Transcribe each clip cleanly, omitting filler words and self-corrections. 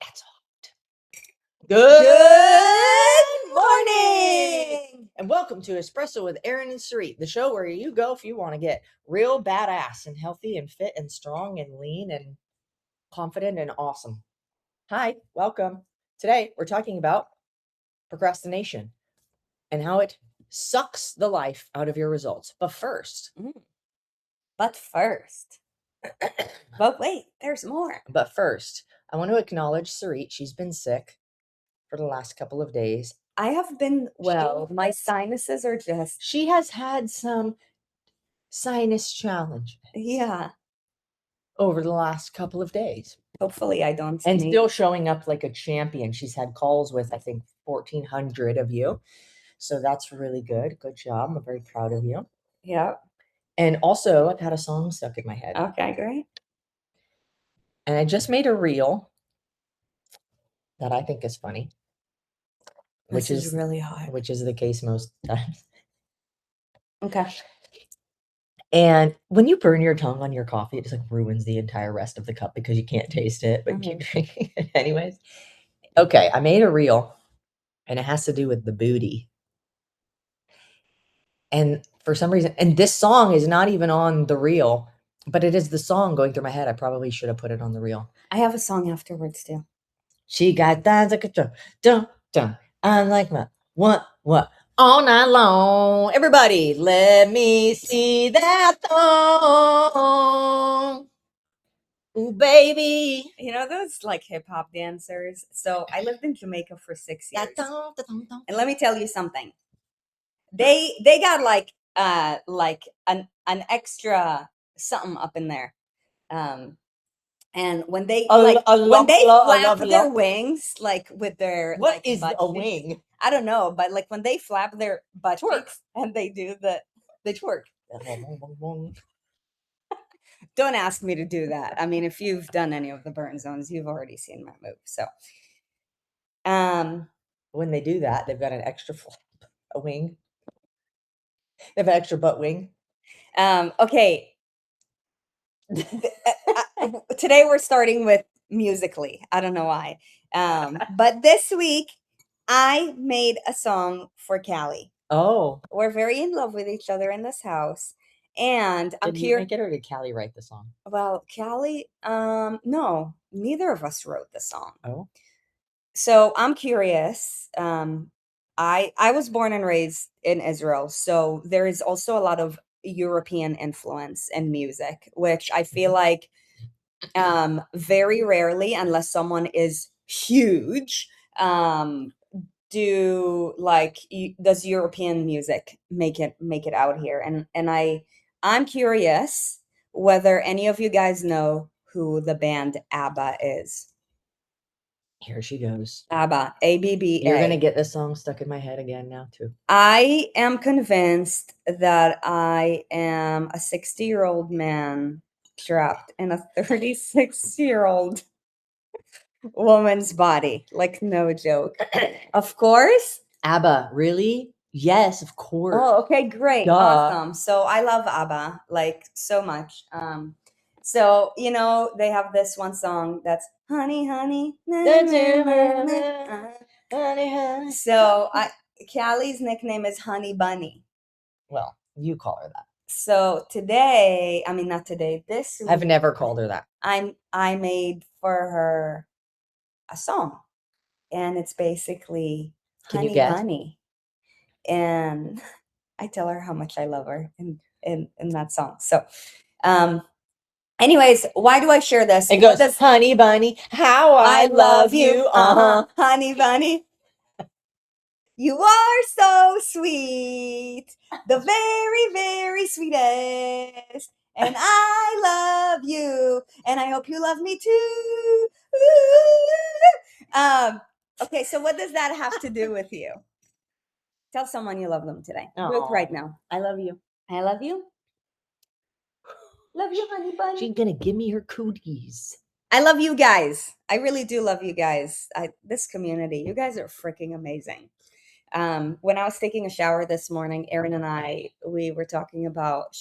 That's hot. Good morning! And welcome to Espresso with Erin and Sarit, the show where you go if you want to get real badass and healthy and fit and strong and lean and confident and awesome. Hi, welcome. Today we're talking about procrastination and how it sucks the life out of your results. But first, But wait, there's more. I want to acknowledge Sarit. She's been sick for the last couple of days. I have been well. My sinuses are just... She has had some sinus challenges. Yeah. Over the last couple of days. Hopefully I don't And still showing up like a champion. She's had calls with, I think, 1,400 of you. So that's really good. Good job. I'm very proud of you. Yeah. And also, I've had a song stuck in my head. Okay, great. And I just made a reel that I think is funny. Which is really hard. Which is the case most times. Okay. And when you burn your tongue on your coffee, it just like ruins the entire rest of the cup because you can't taste it, but keep drinking it anyways. Okay, I made a reel and it has to do with the booty. And for some reason, and this song is not even on the reel, but it is the song going through my head. I probably should have put it on the reel. I have a song afterwards too. She got that like a dun dun. I like my what all night long. Everybody, let me see that thong. Ooh, baby. You know those like hip hop dancers? So I lived in Jamaica for 6 years. And let me tell you something. They got like an extra something up in there. And when they flap their wings, like with their what like, is a wing? I don't know, but like when they flap their butt cheeks and they do the twerk. Don't ask me to do that. I mean, if you've done any of the burn zones, you've already seen my move. So, when they do that, they've got an extra flap, a wing. They have an extra butt wing. Okay. Today we're starting with Musically. I don't know why. But this week I made a song for Callie. Oh. We're very in love with each other in this house. And I'm curious. Did you make it or did Callie write the song? Well, Callie, no, neither of us wrote the song. Oh. So I'm curious. I was born and raised in Israel, so there is also a lot of European influence in music, which I feel like very rarely, unless someone is huge, does European music make it out here. And I'm curious whether any of you guys know who the band ABBA is. Here she goes. ABBA, ABBA. You're going to get this song stuck in my head again now, too. I am convinced that I am a 60-year-old man trapped in a 36-year-old woman's body. Like, no joke. Of course. ABBA, really? Yes, of course. Oh, okay, great. Duh. Awesome. So I love ABBA, like, so much. So, you know, they have this one song that's honey, honey. So Callie's nickname is Honey Bunny. Well, you call her that. So this week, I've never called her that. I made for her a song, and it's basically Honey Bunny. And I tell her how much I love her in that song. So, anyways, why do I share this? It goes, honey bunny, how I love you. Honey bunny. You are so sweet. The very, very sweetest. And I love you. And I hope you love me too. Okay, so what does that have to do with you? Tell someone you love them today. Do it right now. I love you. I love you. Love you, honey bunny. She's gonna give me her cooties. I love you guys. I really do love you guys. This community, you guys are freaking amazing. When I was taking a shower this morning, Erin and we were talking about,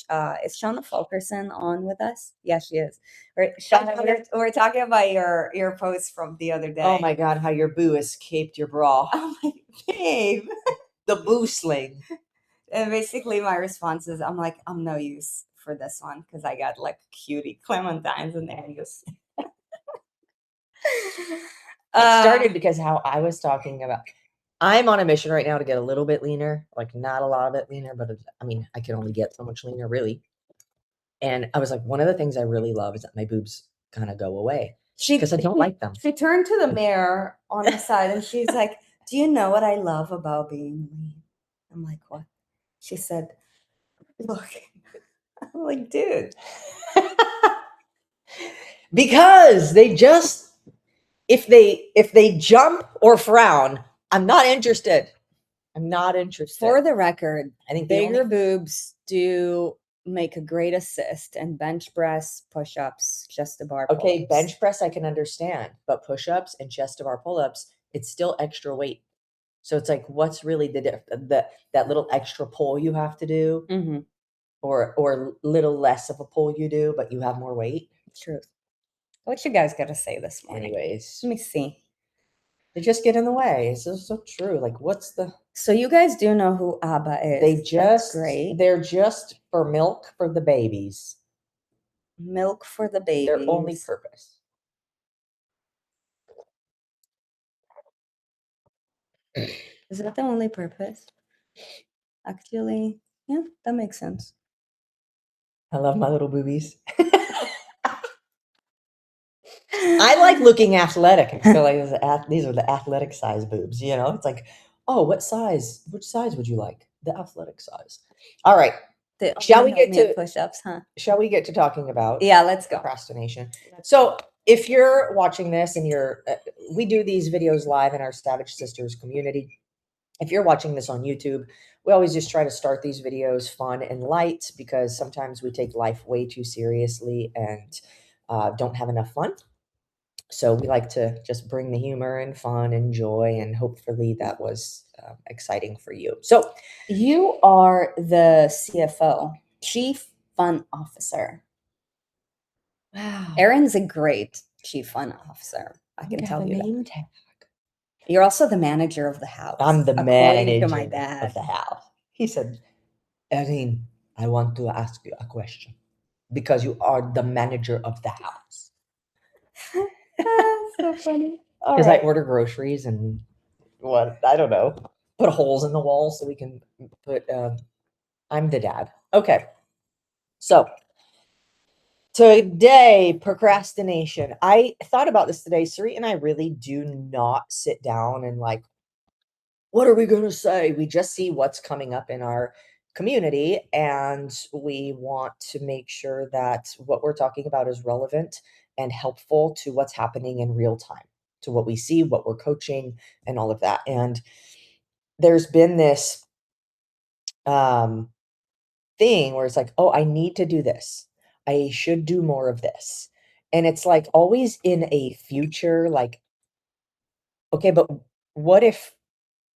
is Shauna Fulkerson on with us? Yeah, she is. Shauna, we're talking about your post from the other day. Oh my God, how your boo escaped your bra. Oh my babe. The boo sling. And basically my response is, I'm like, I'm no use for this one because I got like cutie clementines in there. It started because how I was talking about, I'm on a mission right now to get a little bit leaner, like not a lot of it leaner, but I mean, I can only get so much leaner really. And I was like, one of the things I really love is that my boobs kind of go away because I don't like them. She turned to the mirror on the side and she's like, do you know what I love about being lean? I'm like, what? She said, look. I'm like, dude. Because they just, if they jump or frown, I'm not interested. I'm not interested. For the record, I think bigger boobs do make a great assist, and bench press, push-ups, chest to bar pull-ups. Okay, bench press I can understand, but push-ups and chest to bar pull-ups, it's still extra weight. So it's like, what's really that little extra pull you have to do, Mm-hmm. or little less of a pull you do, but you have more weight? Truth. What you guys got to say this morning? Anyways, let me see. They just get in the way. It's so true. Like, what's the? So you guys do know who ABBA is? That's great. They're just for milk for the babies. Milk for the babies. Their only purpose. Is that the only purpose? Actually, yeah, that makes sense. I love my little boobies. I like looking athletic. I feel like these are the athletic size boobs. You know, it's like, oh, what size? Which size would you like? The athletic size. All right. Shall we get to push-ups? Huh? Shall we get to talking about? Yeah, let's go. Procrastination. So, if you're watching this and we do these videos live in our Savage Sisters community. If you're watching this on YouTube, we always just try to start these videos fun and light because sometimes we take life way too seriously and don't have enough fun. So we like to just bring the humor and fun and joy, and hopefully that was exciting for you. So you are the CFO, Chief Fun Officer. Wow. Erin's a great Chief Fun Officer. I can tell you name that. tag. You're also the manager of the house. I'm the manager to my dad. of the house. He said, Erin, I want to ask you a question because you are the manager of the house. So funny. Because I order groceries and I don't know, put holes in the wall so we can put, I'm the dad. Okay. So today, procrastination. I thought about this today. Sarit and I really do not sit down and like, what are we going to say? We just see what's coming up in our community and we want to make sure that what we're talking about is relevant and helpful to what's happening in real time, to what we see, what we're coaching, and all of that. And there's been this thing where it's like, oh, I need to do this. I should do more of this. And it's like always in a future, like, okay, but what if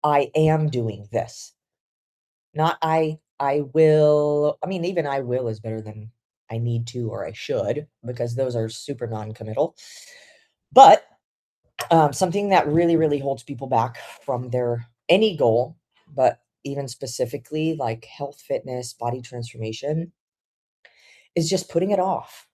I am doing this? Not I will. I mean, even I will is better than I need to or I should, because those are super non-committal. But something that really, really holds people back from their any goal, but even specifically like health, fitness, body transformation, is just putting it off.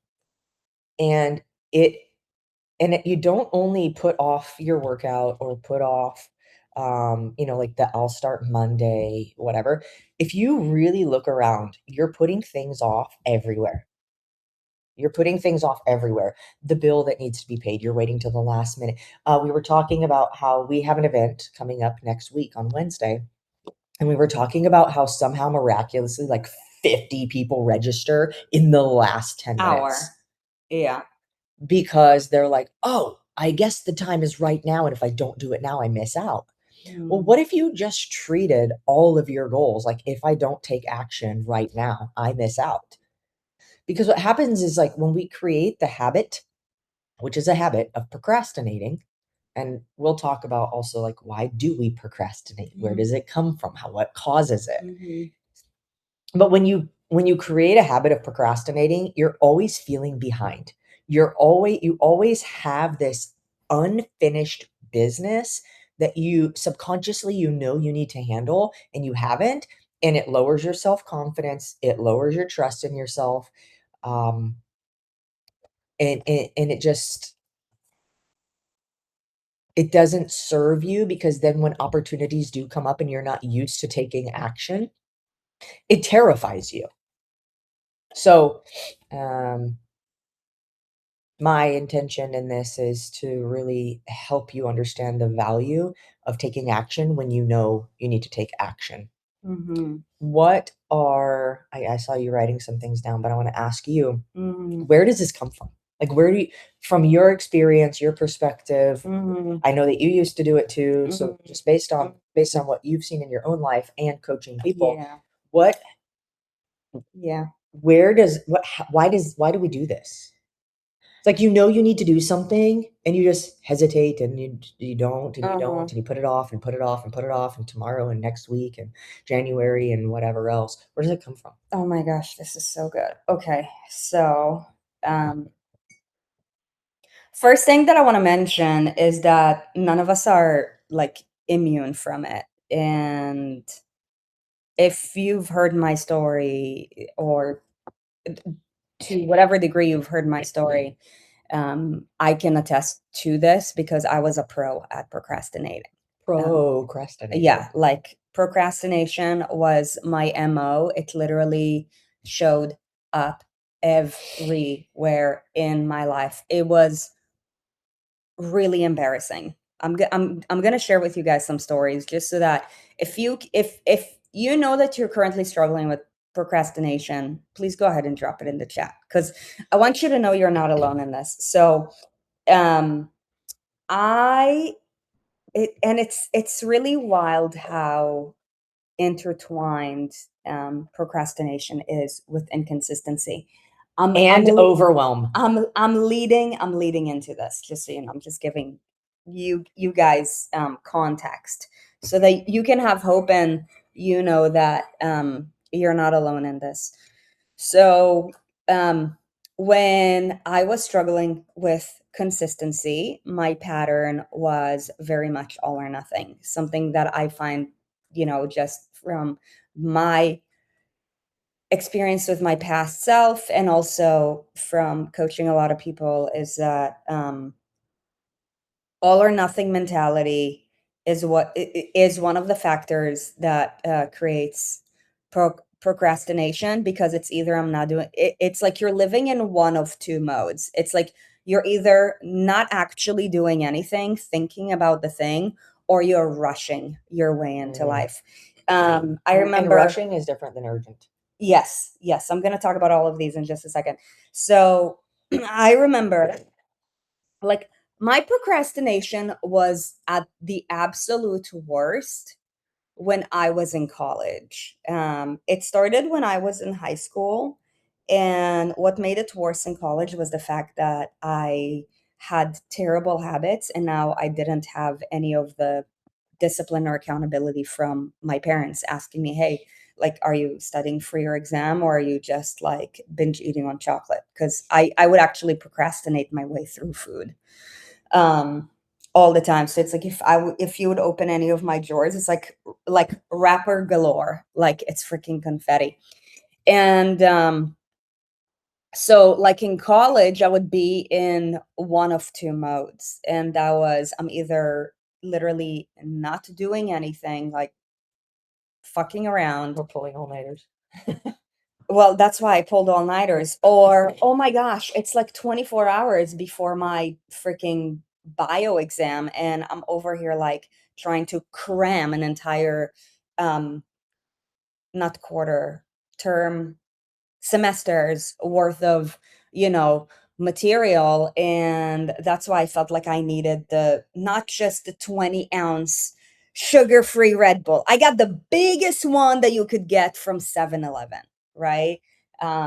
And you don't only put off your workout or put off like I'll start Monday, whatever. If you really look around, you're putting things off everywhere. You're putting things off everywhere. The bill that needs to be paid, you're waiting till the last minute. We were talking about how we have an event coming up next week on Wednesday. And we were talking about how somehow miraculously like 50 people register in the last 10 minutes. Yeah. Because they're like, oh, I guess the time is right now. And if I don't do it now, I miss out. Well, what if you just treated all of your goals like, if I don't take action right now, I miss out? Because what happens is like when we create the habit, which is a habit of procrastinating, And we'll talk about also like, why do we procrastinate? Where does it come from? What causes it? But when you create a habit of procrastinating, you're always feeling behind. You always have this unfinished business that you subconsciously you need to handle and you haven't, and it lowers your self-confidence, it lowers your trust in yourself. Um, and it doesn't serve you, because then when opportunities do come up and you're not used to taking action, it terrifies you. So, my intention in this is to really help you understand the value of taking action when you know you need to take action. I saw you writing some things down, but I want to ask you, where does this come from? Like, from your experience, your perspective, I know that you used to do it too. So just based on what you've seen in your own life and coaching people, what, why do we do this? It's like, you need to do something and you just hesitate and you don't and you don't and you put it off and put it off and put it off and tomorrow and next week and January and whatever else. Where does it come from? Oh my gosh, this is so good. Okay, so first thing that I want to mention is that none of us are like immune from it. And if you've heard my story, or to whatever degree you've heard my story, I can attest to this because I was a pro at procrastinating. Procrastination. Yeah, like procrastination was my MO. It literally showed up everywhere in my life. It was really embarrassing. I'm going to share with you guys some stories just so that if you know that you're currently struggling with procrastination, please go ahead and drop it in the chat, because I want you to know you're not alone in this. So, it's really wild how intertwined procrastination is with inconsistency. And overwhelm. I'm leading into this, just so you know. I'm just giving you guys context so that you can have hope, and you know that you're not alone in this. So when I was struggling with consistency, my pattern was very much all or nothing. Something that I find, just from my experience with my past self and also from coaching a lot of people, is that all or nothing mentality is one of the factors that creates procrastination, because it's either I'm not doing it, it's like you're living in one of two modes. It's like you're either not actually doing anything, thinking about the thing, or you're rushing your way into life. I remember, and rushing is different than urgent. Yes. I'm going to talk about all of these in just a second. So I remember, like, my procrastination was at the absolute worst when I was in college. It started when I was in high school. And what made it worse in college was the fact that I had terrible habits, and now I didn't have any of the discipline or accountability from my parents asking me, hey, like, are you studying for your exam, or are you just like binge eating on chocolate? Because I would actually procrastinate my way through food all the time. So it's like, if you would open any of my drawers, it's like wrapper galore, like it's freaking confetti. And so like in college, I would be in one of two modes. And that was, I'm either literally not doing anything, like fucking around. We're pulling all-nighters. Well, that's why I pulled all-nighters. Or, oh my gosh, it's like 24 hours before my freaking bio exam, and I'm over here like trying to cram an entire, not quarter, term, semesters worth of, material. And that's why I felt like I needed not just the 20-ounce sugar-free Red Bull. I got the biggest one that you could get from 7-Eleven, right?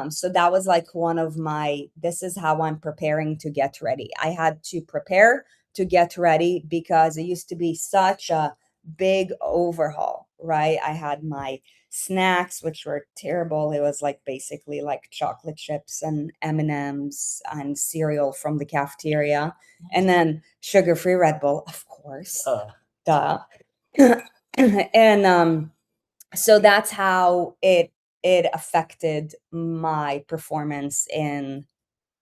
So that was like one of my, this is how I'm preparing to get ready. I had to prepare to get ready because it used to be such a big overhaul, right? I had my snacks, which were terrible. It was like basically like chocolate chips and M&Ms and cereal from the cafeteria, and then sugar-free Red Bull, of course. Duh. And so that's how it affected my performance in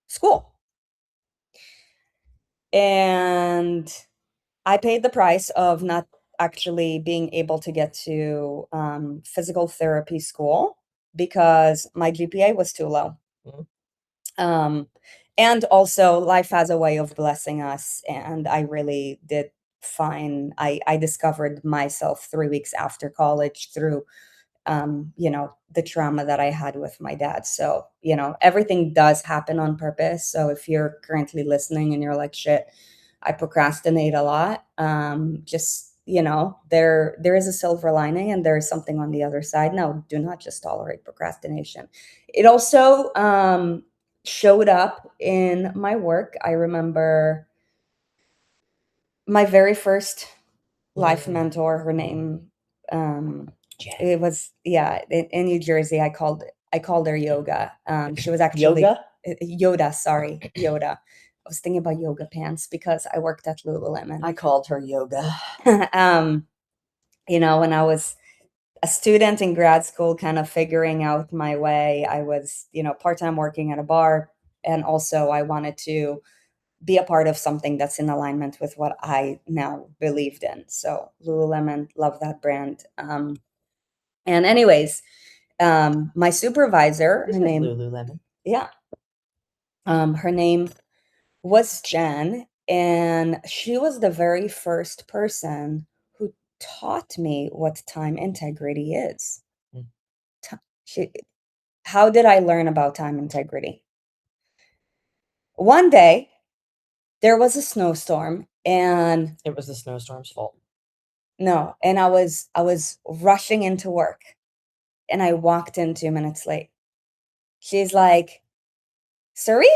school. And I paid the price of not actually being able to get to physical therapy school because my GPA was too low. Mhm. And also, life has a way of blessing us, and I really did fine. I discovered myself 3 weeks after college through the trauma that I had with my dad. So, everything does happen on purpose. So if you're currently listening and you're like, shit, I procrastinate a lot, just, there is a silver lining and there is something on the other side. No, do not just tolerate procrastination. It also showed up in my work. I remember my very first life mentor, her name, it was, in New Jersey. I called her Yoga. She was actually Yoda. Sorry, Yoda. I was thinking about yoga pants because I worked at Lululemon. I called her Yoga. When I was a student in grad school, kind of figuring out my way, I was, part-time working at a bar, and also I wanted to be a part of something that's in alignment with what I now believed in. So Lululemon, love that brand. And anyways, my supervisor, her name, Lululemon. Yeah. Her name was Jen, and she was the very first person who taught me what time integrity is. Mm. How did I learn about time integrity? One day, there was a snowstorm, and It was the snowstorm's fault. no, and I was rushing into work, and I walked in 2 minutes late. She's like, Sarit.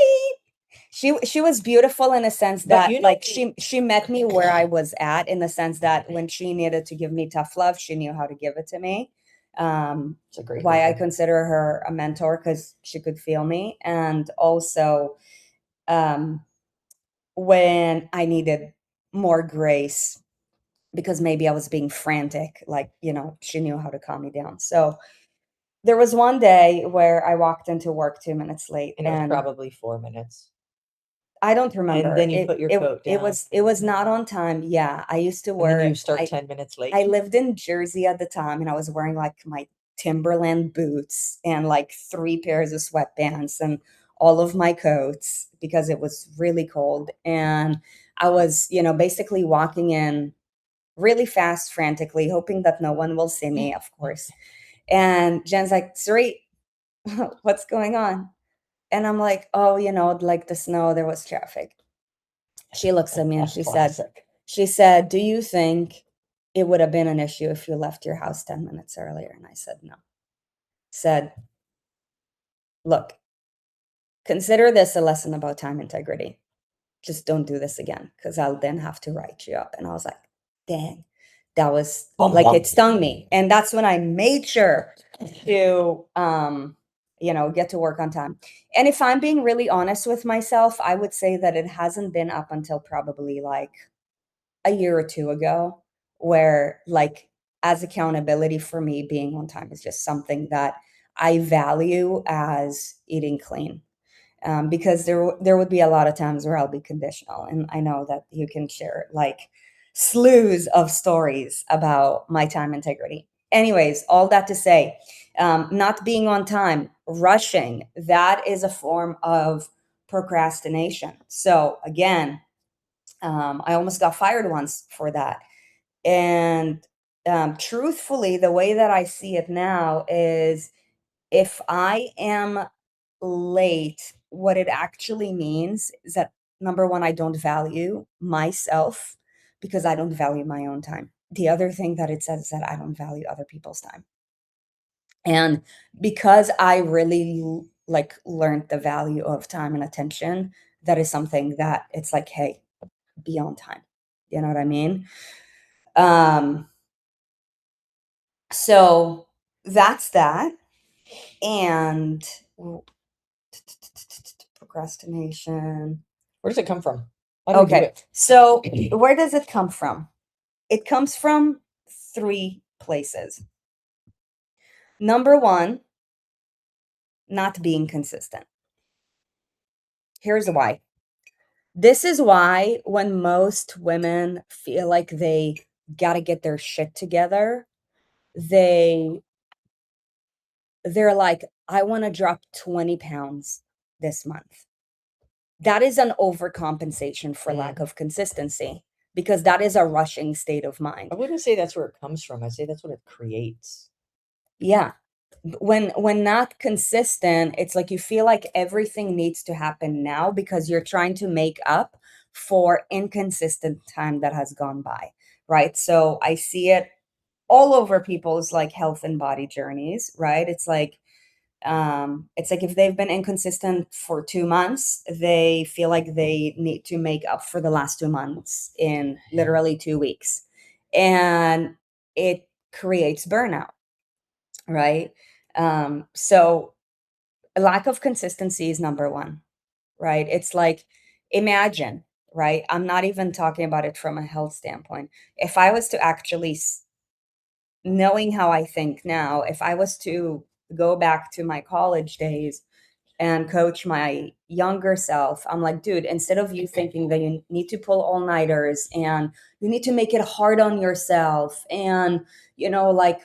She was beautiful in a sense that like she met me where I was at, in the sense that when she needed to give me tough love, she knew how to give it to me. It's a great Why I reason. consider her a mentor, because she could feel me, and also when I needed more grace because maybe I was being frantic, like, she knew how to calm me down. So there was one day where I walked into work 2 minutes late, And it was probably 4 minutes. I don't remember. And then you put your coat down. It was not on time. Yeah, I used to And wear. then you start 10 minutes late. I lived in Jersey at the time, and I was wearing like my Timberland boots and like 3 pairs of sweatpants and all of my coats because it was really cold. And I was, basically walking in really fast, frantically, hoping that no one will see me, of course. And Jen's like, Sarit, what's going on? And I'm like, oh, like the snow, there was traffic. She looks at me and she said, do you think it would have been an issue if you left your house 10 minutes earlier? And I said, no. Said, look, consider this a lesson about time integrity. Just don't do this again, because I'll then have to write you up. And I was like, dang, that was like, it stung me. And that's when I made sure to, get to work on time. And if I'm being really honest with myself, I would say that it hasn't been up until probably like a year or two ago where, like, as accountability for me, being on time is just something that I value as eating clean. Because there would be a lot of times where I'll be conditional, and I know that you can share like slews of stories about my time integrity. Anyways, all that to say, not being on time, rushing, that is a form of procrastination. So again, I almost got fired once for that. And truthfully, the way that I see it now is, if I am late, what it actually means is that, number one, I don't value myself because I don't value my own time. The other thing that it says is that I don't value other people's time. And because I really learned the value of time and attention, that is something that it's like, hey, be on time. You know what I mean? So that's that. And procrastination. Where does it come from? Why do we do Okay. it? So where does it come from? It comes from 3 places. Number 1, not being consistent. Here's why. This is why when most women feel like they gotta get their shit together, they're like, I want to drop 20 pounds this month. That is an overcompensation for lack of consistency, because that is a rushing state of mind. I wouldn't say that's where it comes from. I'd say that's what it creates. Yeah. When not consistent, it's like you feel like everything needs to happen now because you're trying to make up for inconsistent time that has gone by, right? So I see it all over people's like health and body journeys, right? It's like if they've been inconsistent for 2 months, they feel like they need to make up for the last 2 months in literally 2 weeks. And it creates burnout, right? So lack of consistency is number 1, right? It's like, imagine, right? I'm not even talking about it from a health standpoint. If I was to actually knowing how I think now, if I was to go back to my college days and coach my younger self, I'm like, dude, instead of you thinking that you need to pull all-nighters and you need to make it hard on yourself and, like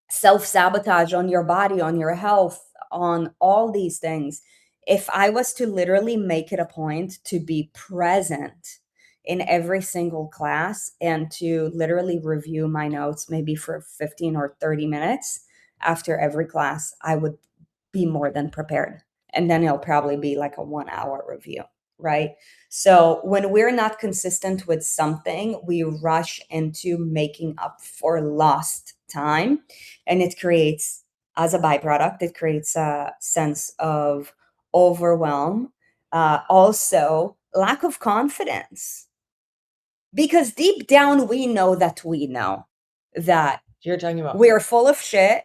self-sabotage on your body, on your health, on all these things, if I was to literally make it a point to be present in every single class and to literally review my notes maybe for 15 or 30 minutes after every class, I would be more than prepared. And then it'll probably be like a 1-hour review, right? So when we're not consistent with something, we rush into making up for lost time. And it creates, as a byproduct, it creates a sense of overwhelm. Also, lack of confidence. Because deep down, we know that You're talking about we're full of shit.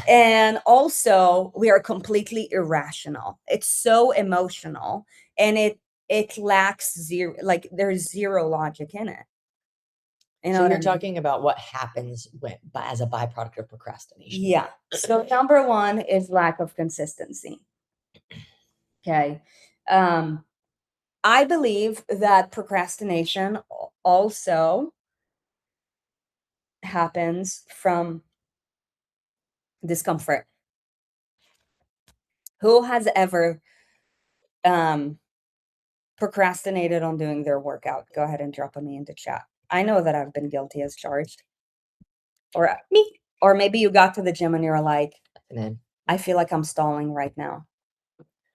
And also, we are completely irrational. It's so emotional, and it lacks zero, like there's zero logic in it. So you're talking about what happens as a byproduct of procrastination. Yeah. So number 1 is lack of consistency. Okay. I believe that procrastination also happens from discomfort. Who has ever procrastinated on doing their workout? Go ahead and drop me into chat. I know that I've been guilty as charged. Or me. Or maybe you got to the gym and you're like, I feel like I'm stalling right now.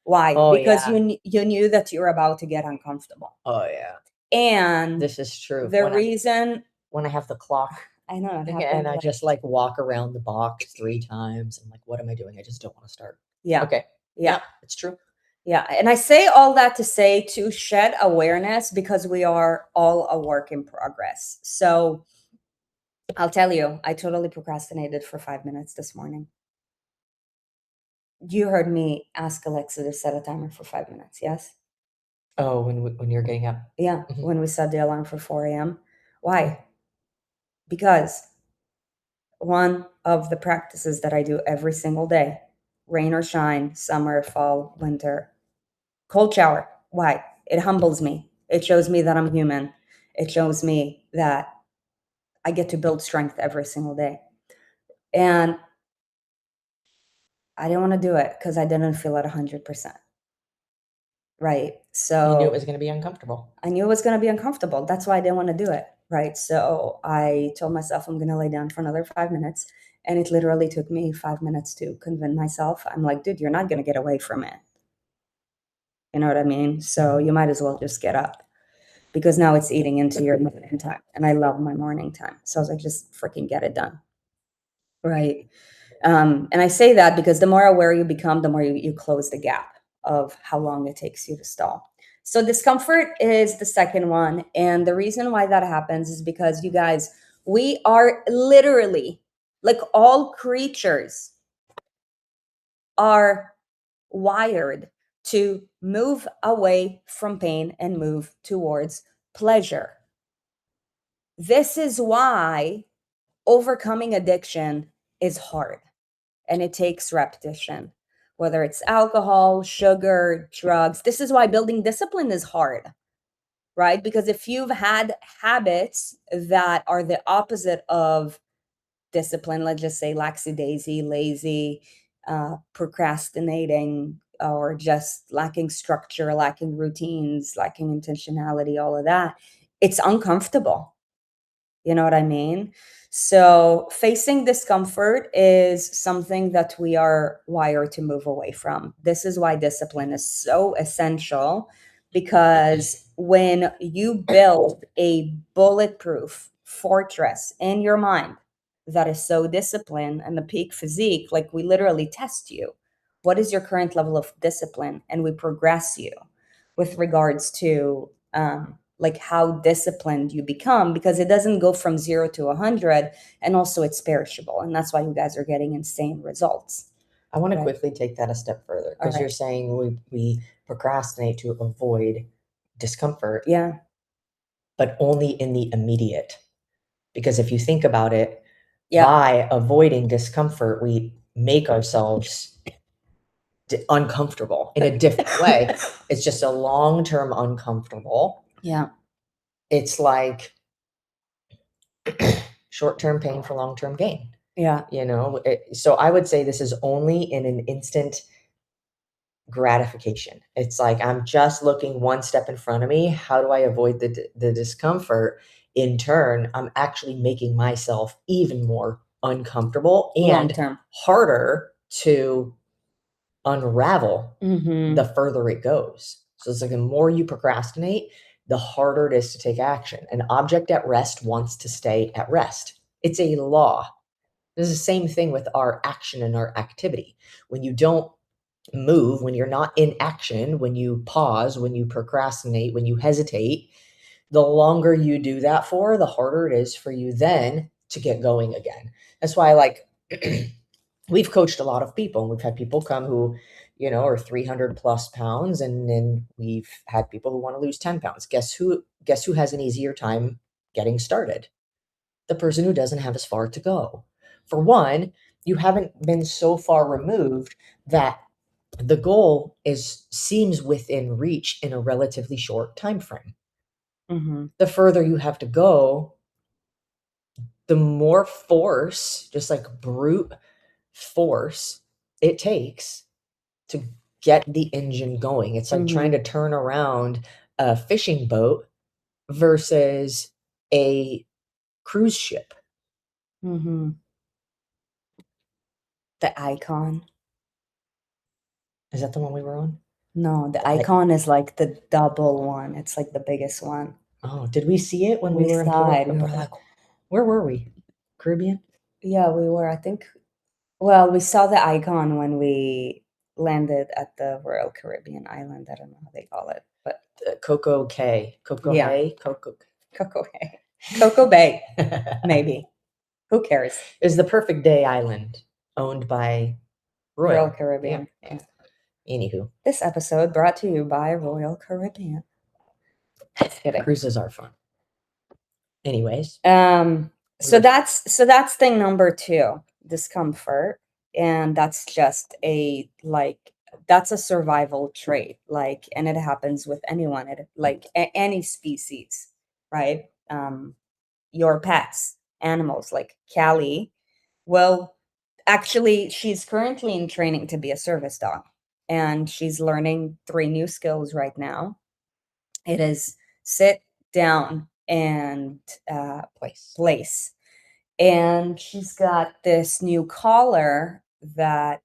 Why? Oh, because yeah. you knew that you're about to get uncomfortable. Oh, yeah. And this is true. The reason when I have the clock, I know it and I just like walk around the box 3 times. I'm like, what am I doing? I just don't want to start. Yeah. Okay. Yeah. It's true. Yeah. And I say all that to say to shed awareness, because we are all a work in progress. So I'll tell you, I totally procrastinated for 5 minutes this morning. You heard me ask Alexa to set a timer for 5 minutes, yes? Oh, when you're getting up? Yeah, when we set the alarm for 4 a.m. Why? Because one of the practices that I do every single day, rain or shine, summer, fall, winter, cold shower. Why? It humbles me. It shows me that I'm human. It shows me that I get to build strength every single day. And I didn't want to do it because I didn't feel at 100%. Right. So you knew it was going to be uncomfortable. I knew it was going to be uncomfortable. That's why I didn't want to do it. Right. So I told myself I'm going to lay down for another 5 minutes. And it literally took me 5 minutes to convince myself. I'm like, dude, you're not going to get away from it. You know what I mean? So you might as well just get up, because now it's eating into your morning time. And I love my morning time. So I was like, just freaking get it done. Right. And I say that because the more aware you become, the more you close the gap of how long it takes you to stall. So discomfort is the second one. And the reason why that happens is because, you guys, we are literally, like, all creatures are wired to move away from pain and move towards pleasure. This is why overcoming addiction is hard, and it takes repetition, whether it's alcohol, sugar, drugs. This is why building discipline is hard, right? Because if you've had habits that are the opposite of discipline, let's just say lackadaisy, lazy, procrastinating, or just lacking structure, lacking routines, lacking intentionality, all of that, it's uncomfortable. You know what I mean? So facing discomfort is something that we are wired to move away from. This is why discipline is so essential, because when you build a bulletproof fortress in your mind that is so disciplined, and the peak physique, like, we literally test you. What is your current level of discipline? And we progress you with regards to like how disciplined you become, because it doesn't go from 0 to 100, and also it's perishable, and that's why you guys are getting insane results. I want to quickly take that a step further, because you're saying we procrastinate to avoid discomfort. Yeah. But only in the immediate. Because if you think about it, by avoiding discomfort, we make ourselves uncomfortable in a different way. It's just a long-term uncomfortable. Yeah. It's like short-term pain for long-term gain. Yeah. So I would say this is only in an instant gratification. It's like, I'm just looking one step in front of me. How do I avoid the discomfort? In turn, I'm actually making myself even more uncomfortable and long-term harder to unravel the further it goes. So it's like, the more you procrastinate, the harder it is to take action. An object at rest wants to stay at rest. It's a law. It's the same thing with our action and our activity. When you don't move, when you're not in action, when you pause, when you procrastinate, when you hesitate, the longer you do that for, the harder it is for you then to get going again. That's why, like, we've coached a lot of people, and we've had people come who, are 300 plus pounds, and then we've had people who want to lose 10 pounds. Guess who has an easier time getting started? The person who doesn't have as far to go. For one, you haven't been so far removed that the goal seems within reach in a relatively short time frame. The further you have to go, the more force, just like brute force, it takes to get the engine going. It's like trying to turn around a fishing boat versus a cruise ship. The Icon. Is that the one we were on? No, the Icon is like the double one. It's like the biggest one. Oh, did we see it when we were in Florida? We were like, where were we? Caribbean? Yeah, we were. I think. Well, we saw the Icon when we landed at the Royal Caribbean island. I don't know how they call it, but Coco Bay, Coco Bay, maybe. Who cares? Is the Perfect Day Island owned by Royal Caribbean? Yeah. Anywho, this episode brought to you by Royal Caribbean. Just kidding. Cruises are fun. Anyways, so that's thing number 2, discomfort, and that's just that's a survival trait, and it happens with anyone, any species, right? Your pets, animals, like Callie. Well, actually, she's currently in training to be a service dog, and she's learning 3 new skills right now. It is sit, down, and place. And she's got this new collar that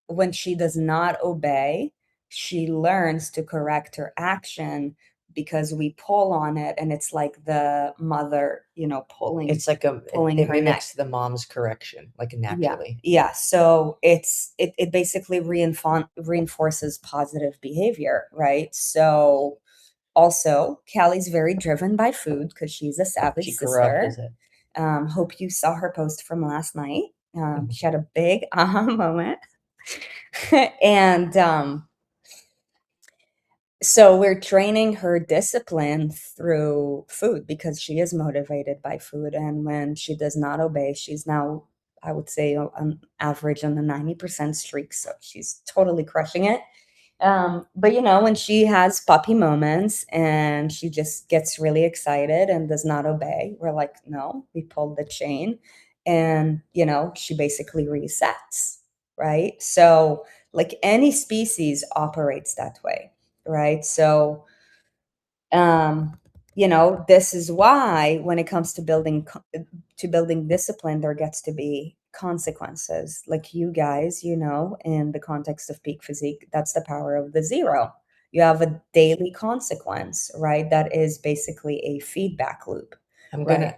when she does not obey, she learns to correct her action, because we pull on it, and it's like the mother, pulling. It's like pulling it her mimics neck. the mom's correction, like naturally. Yeah. So it basically reinforces positive behavior, right? So Also, Callie's very driven by food because she's a savage She grew up sister. as it. Hope you saw her post from last night. She had a big aha moment. And so we're training her discipline through food because she is motivated by food. And when she does not obey, she's now, I would say, on average on the 90% streak. So she's totally crushing it. But when she has puppy moments and she just gets really excited and does not obey, we're like, no, we pulled the chain, and she basically resets, right? So like any species operates that way, right? So this is why when it comes to building discipline, there gets to be consequences. Like you guys, in the context of peak physique, that's the power of the zero. You have a daily consequence, right? That is basically a feedback loop. I'm gonna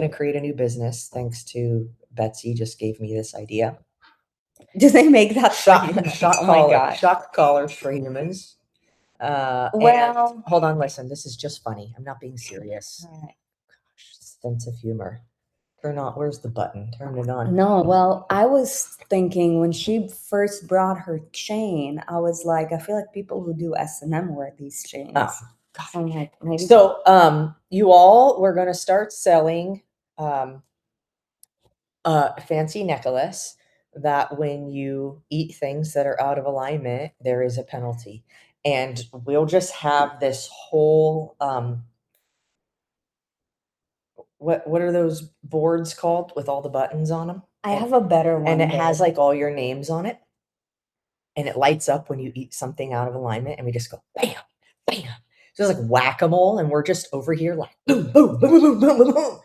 create a new business thanks to Betsy. Just gave me this idea. Do they make that Shock Oh my gosh. shock collars for humans. Well, and hold on, listen. This is just funny. I'm not being serious. all right. Gosh, sense of humor. Turn on. Where's the button? Turn it on. No, well, I was thinking when she first brought her chain, I was like, I feel like people who do S&M wear these chains. Oh, So I'm like, maybe. So, you all, we're gonna start selling a fancy necklace that when you eat things that are out of alignment, there is a penalty, and we'll just have this whole what are those boards called with all the buttons on them? I have a better one. And it has babe. like all your names on it, and it lights up when you eat something out of alignment, and we just go bam, bam. So it's like whack-a-mole, and we're just over here like boom, boom, boom, boom, boom, boom, boom.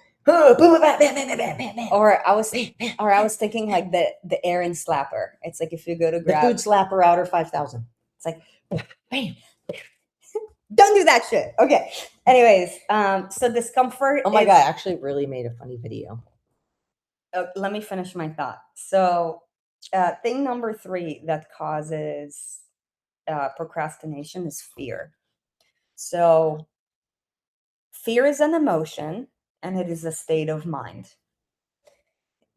Or I was thinking like the Erin slapper. It's like if you go to The grab food slapper outer 5,000. it's like Bam. don't do that shit. Okay. Anyways, so discomfort. Oh my God, I actually really made a funny video. Let me finish my thought. So, thing number 3 that causes procrastination is fear. So, fear is an emotion and it is a state of mind.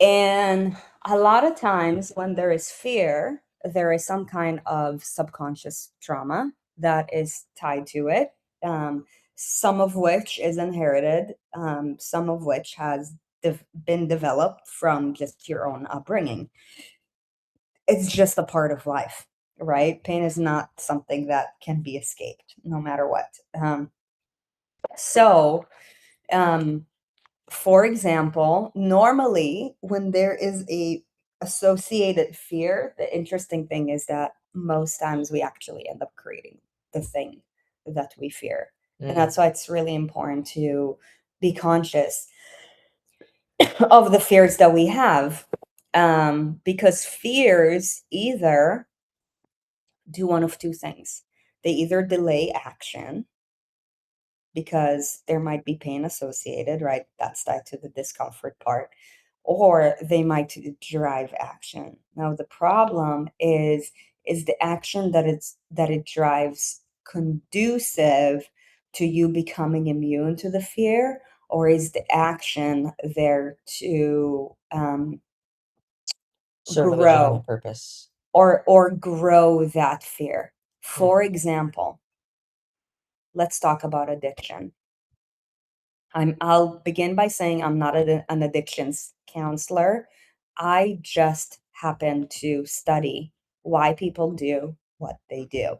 And a lot of times when there is fear, there is some kind of subconscious trauma that is tied to it. Some of which is inherited, some of which has been developed from just your own upbringing. It's just a part of life, right? Pain is not something that can be escaped no matter what. So, for example, normally when there is a associated fear, the interesting thing is that most times we actually end up creating the thing that we fear. And that's why it's really important to be conscious of the fears that we have, because fears either do one of two things. They either delay action because there might be pain associated, right? That's tied to the discomfort part, or they might drive action. Now the problem is the action that it drives conducive to you becoming immune to the fear, or is the action there to Serve a grow legitimate purpose. or grow that fear? For example, let's talk about addiction. I'll begin by saying I'm not an addictions counselor. I just happen to study why people do what they do.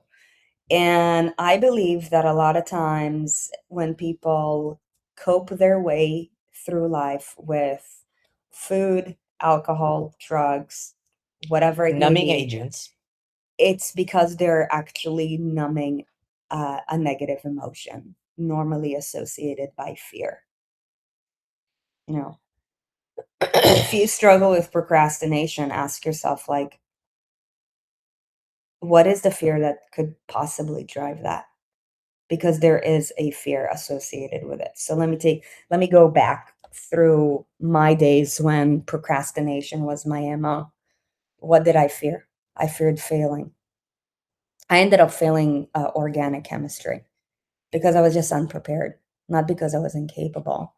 And I believe that a lot of times when people cope their way through life with food, alcohol, drugs, whatever it may Numbing be, agents. it's because they're actually numbing a negative emotion, normally associated by fear. If you struggle with procrastination, ask yourself, like, what is the fear that could possibly drive that? Because there is a fear associated with it. So let me go back through my days when procrastination was my MO. What did I fear? I feared failing. I ended up failing organic chemistry. because I was just unprepared, not because I was incapable.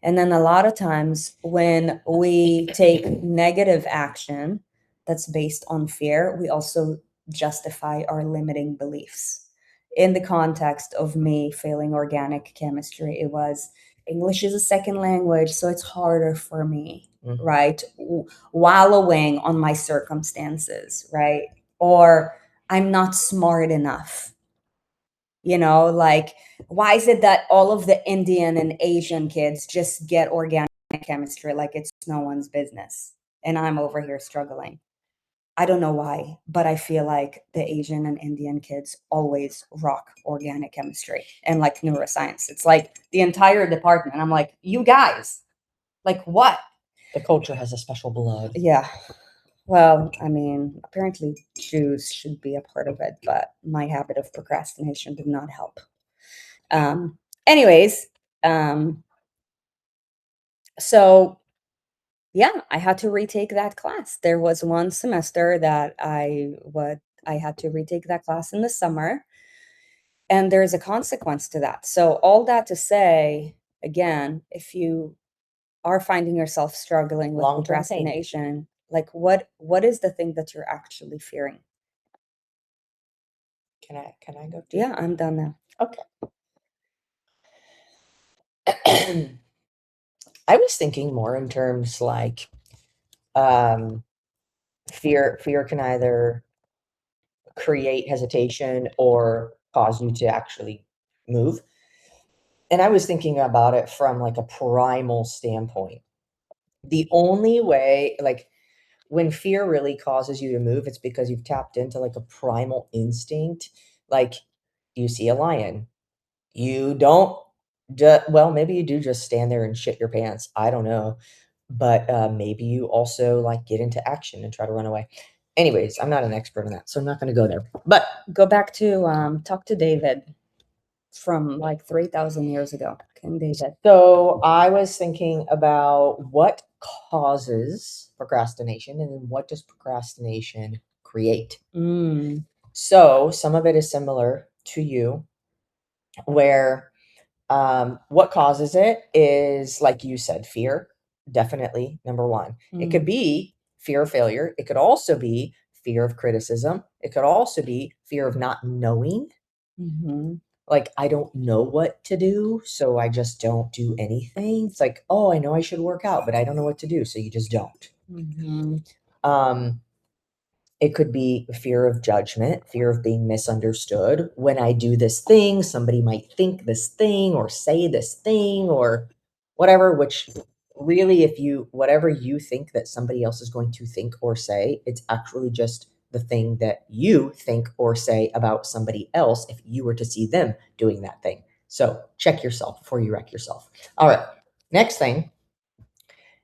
And then a lot of times when we take negative action that's based on fear, we also justify our limiting beliefs. In the context of me failing organic chemistry, it was English is a second language, so it's harder for me, right? Wallowing on my circumstances, right? Or I'm not smart enough. Like, why is it that all of the Indian and Asian kids just get organic chemistry like it's no one's business? And I'm over here struggling. I don't know why, but I feel like the Asian and Indian kids always rock organic chemistry and like neuroscience. It's like the entire department. I'm like, you guys, like what? The culture has a special blood. Yeah. Well, I mean, apparently Jews should be a part of it, but my habit of procrastination did not help. Anyways, so yeah, I had to retake that class. There was one semester that I had to retake that class in the summer, and there's a consequence to that. So all that to say, again, if you are finding yourself struggling with Long-term pain. procrastination, like what is the thing that you're actually fearing? Can I go? Yeah, I'm done now. Okay. I was thinking more in terms like fear can either create hesitation or cause you to actually move. And I was thinking about it from like a primal standpoint. The only way, like when fear really causes you to move, it's because you've tapped into like a primal instinct. Like you see a lion, you don't well, maybe you do just stand there and shit your pants. I don't know. But maybe you also like get into action and try to run away. Anyways, I'm not an expert on that, so I'm not going to go there. But Go back to talk to David from like 3,000 years ago. King David. so I was thinking about what causes procrastination and then what does procrastination create. So some of it is similar to you, where what causes it is, like you said, fear, definitely number one. It could be fear of failure. It could also be fear of criticism. It could also be fear of not knowing. Like, I don't know what to do, so I just don't do anything. It's like, oh, I know I should work out, but I don't know what to do, so you just don't. It could be fear of judgment, fear of being misunderstood. When I do this thing, somebody might think this thing or say this thing or whatever, which really, if you, whatever you think that somebody else is going to think or say, it's actually just the thing that you think or say about somebody else if you were to see them doing that thing. So check yourself before you wreck yourself. All right. Next thing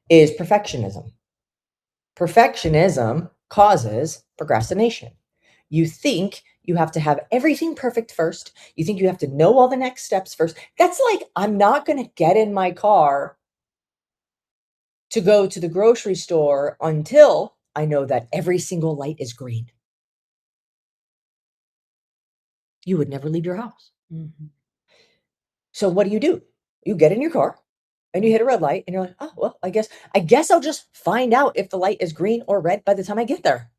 is perfectionism. Perfectionism causes procrastination. You think you have to have everything perfect first. You think you have to know all the next steps first. That's like, I'm not going to get in my car to go to the grocery store until I know that every single light is green. You would never leave your house. So what do? You get in your car and you hit a red light and you're like, oh, well, I guess I'll just find out if the light is green or red by the time I get there.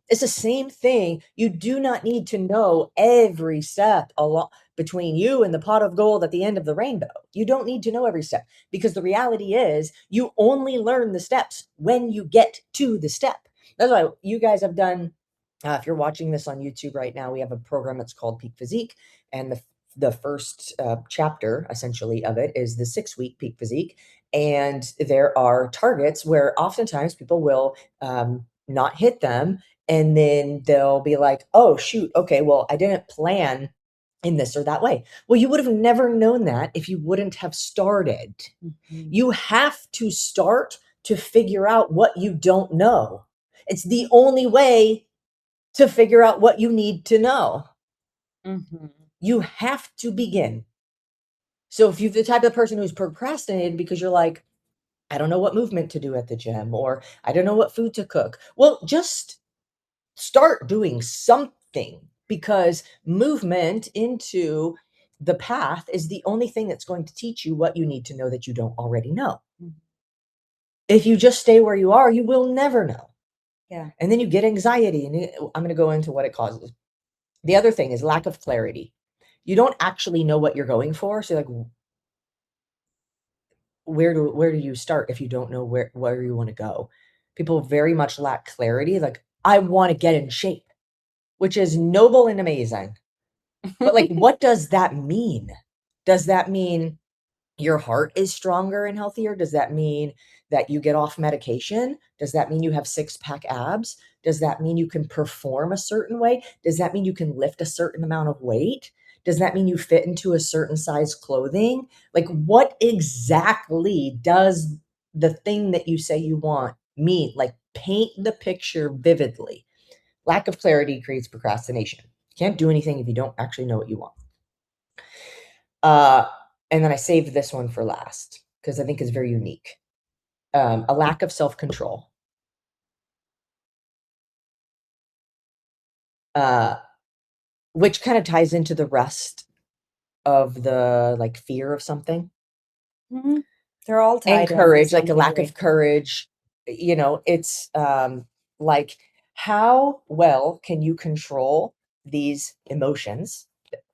It's the same thing. You do not need to know every step along between you and the pot of gold at the end of the rainbow. You don't need to know every step because the reality is you only learn the steps when you get to the step. That's why you guys have done, if you're watching this on YouTube right now, we have a program that's called Peak Physique. And the first chapter essentially of it is the 6-week Peak Physique. And there are targets where oftentimes people will not hit them. And then they'll be like, oh, shoot, okay, well, I didn't plan in this or that way. Well, you would have never known that if you wouldn't have started. You have to start to figure out what you don't know. It's the only way to figure out what you need to know. You have to begin. So if you're the type of person who's procrastinated because you're like, I don't know what movement to do at the gym, or I don't know what food to cook. Well, just start doing something, because movement into the path is the only thing that's going to teach you what you need to know that you don't already know. Mhm. If you just stay where you are, you will never know. Yeah. And then you get anxiety, and I'm going to go into what it causes. The other thing is lack of clarity. You don't actually know what you're going for. So like, where do you start if you don't know where you want to go? People very much lack clarity. Like, I want to get in shape, which is noble and amazing. But like, what does that mean? Does that mean your heart is stronger and healthier? Does that mean that you get off medication? Does that mean you have six-pack abs? Does that mean you can perform a certain way? Does that mean you can lift a certain amount of weight? Does that mean you fit into a certain size clothing? Like, what exactly does the thing that you say you want mean? Like, paint the picture vividly. Lack of clarity creates procrastination. You can't do anything if you don't actually know what you want. And then I saved this one for last because I think it's very unique. A lack of self-control. Which kind of ties into the rest of the like fear of something. Mhm. They're all And tied in to courage, like a some lack of degree. courage. It's like, how well can you control these emotions,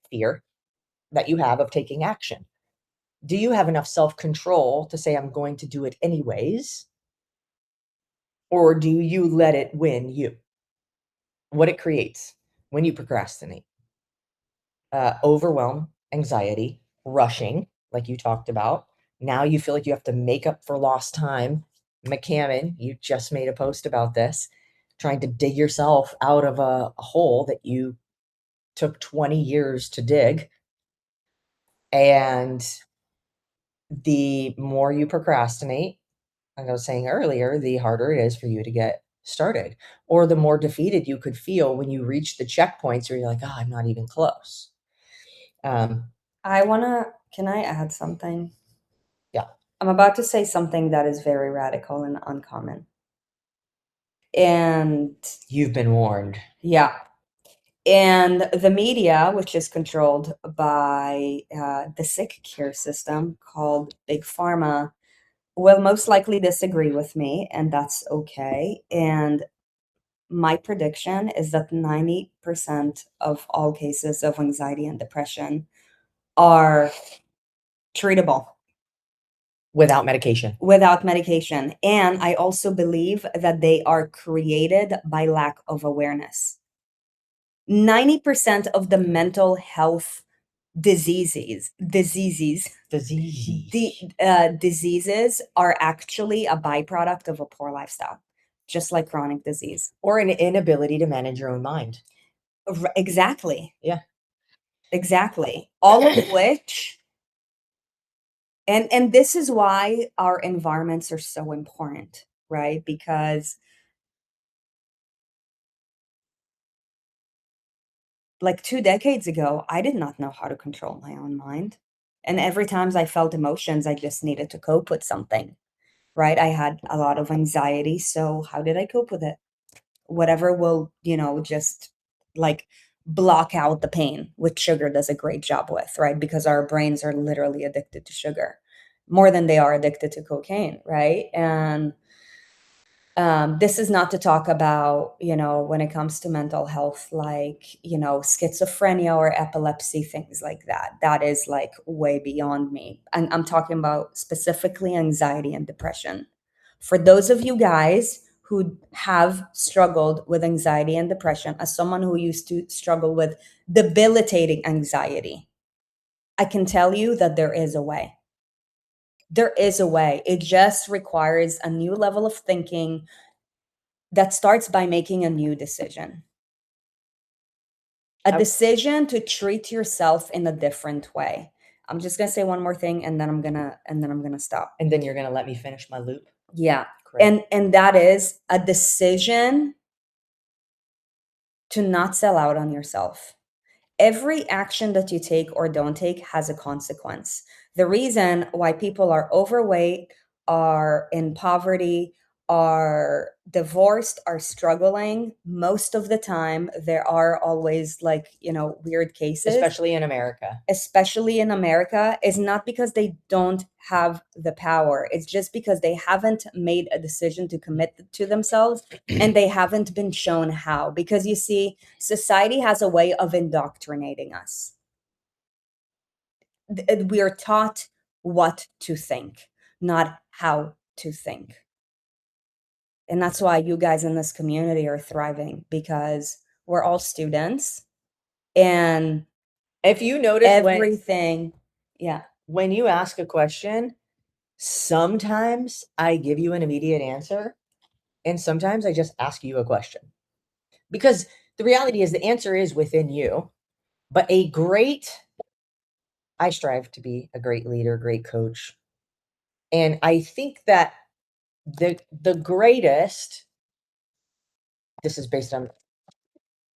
fear that you have of taking action? Do you have enough self-control to say, I'm going to do it anyways? Or do you let it win you? What it creates when you procrastinate: overwhelm, anxiety, rushing, like you talked about. Now you feel like you have to make up for lost time. McCammon, you just made a post about this, trying to dig yourself out of a hole that you took 20 years to dig. And the more you procrastinate, like I was saying earlier, the harder it is for you to get started, or the more defeated you could feel when you reach the checkpoints where you're like, oh, I'm not even close. Can I add something? Yeah. I'm about to say something that is very radical and uncommon. And You've been warned. yeah. And the media, which is controlled by the sick care system called Big Pharma, will most likely disagree with me, and that's okay. And my prediction is that 90% of all cases of anxiety and depression are treatable Without medication. without medication. And I also believe that they are created by lack of awareness. 90% of the mental health diseases diseases are actually a byproduct of a poor lifestyle, just like chronic disease. Or an inability to manage your own mind. Exactly. Yeah. Exactly. All of which, and this is why our environments are so important, right? Because like 2 decades ago, I did not know how to control my own mind. And every time I felt emotions, I just needed to cope with something, right? I had a lot of anxiety. So how did I cope with it? Whatever will, just like block out the pain, which sugar does a great job with, right? Because our brains are literally addicted to sugar more than they are addicted to cocaine, right? And this is not to talk about, when it comes to mental health, like, schizophrenia or epilepsy, things like that. That is like way beyond me. And I'm talking about specifically anxiety and depression. For those of you guys who have struggled with anxiety and depression, as someone who used to struggle with debilitating anxiety, I can tell you that there is a way. There is a way. It just requires a new level of thinking that starts by making a new decision. A decision to treat yourself in a different way. I'm just going to say one more thing and then I'm going to stop. And then you're going to let me finish my loop. Yeah. Great. And that is a decision to not sell out on yourself. Every action that you take or don't take has a consequence. The reason why people are overweight, are in poverty, are divorced, are struggling, most of the time there are always like, weird cases, especially in America. Is not because they don't have the power. It's just because they haven't made a decision to commit to themselves and they haven't been shown how. Because you see, society has a way of indoctrinating us. We are taught what to think, not how to think. And that's why you guys in this community are thriving, because we're all students. And if you notice everything, when you ask a question, sometimes I give you an immediate answer, and sometimes I just ask you a question. Because the reality is the answer is within you. But I strive to be a great leader, great coach. And I think that the greatest, this is based on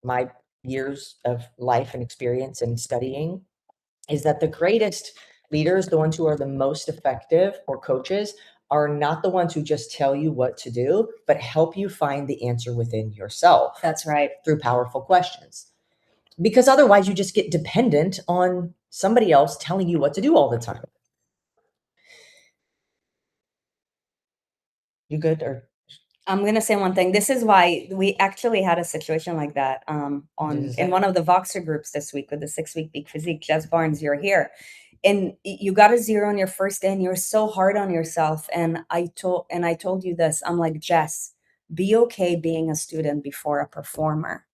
my years of life and experience and studying, is that the greatest leaders, the ones who are the most effective, or coaches, are not the ones who just tell you what to do, but help you find the answer within yourself. That's right. Through powerful questions. Because otherwise you just get dependent on somebody else telling you what to do all the time. You good? Or I'm going to say one thing. This is why we actually had a situation like that in one of the Voxer groups this week with the 6-week peak physique. Jess Barnes, you're here. And you got a 0 on your first day and you're so hard on yourself. And I told you this. I'm like, Jess, be okay being a student before a performer.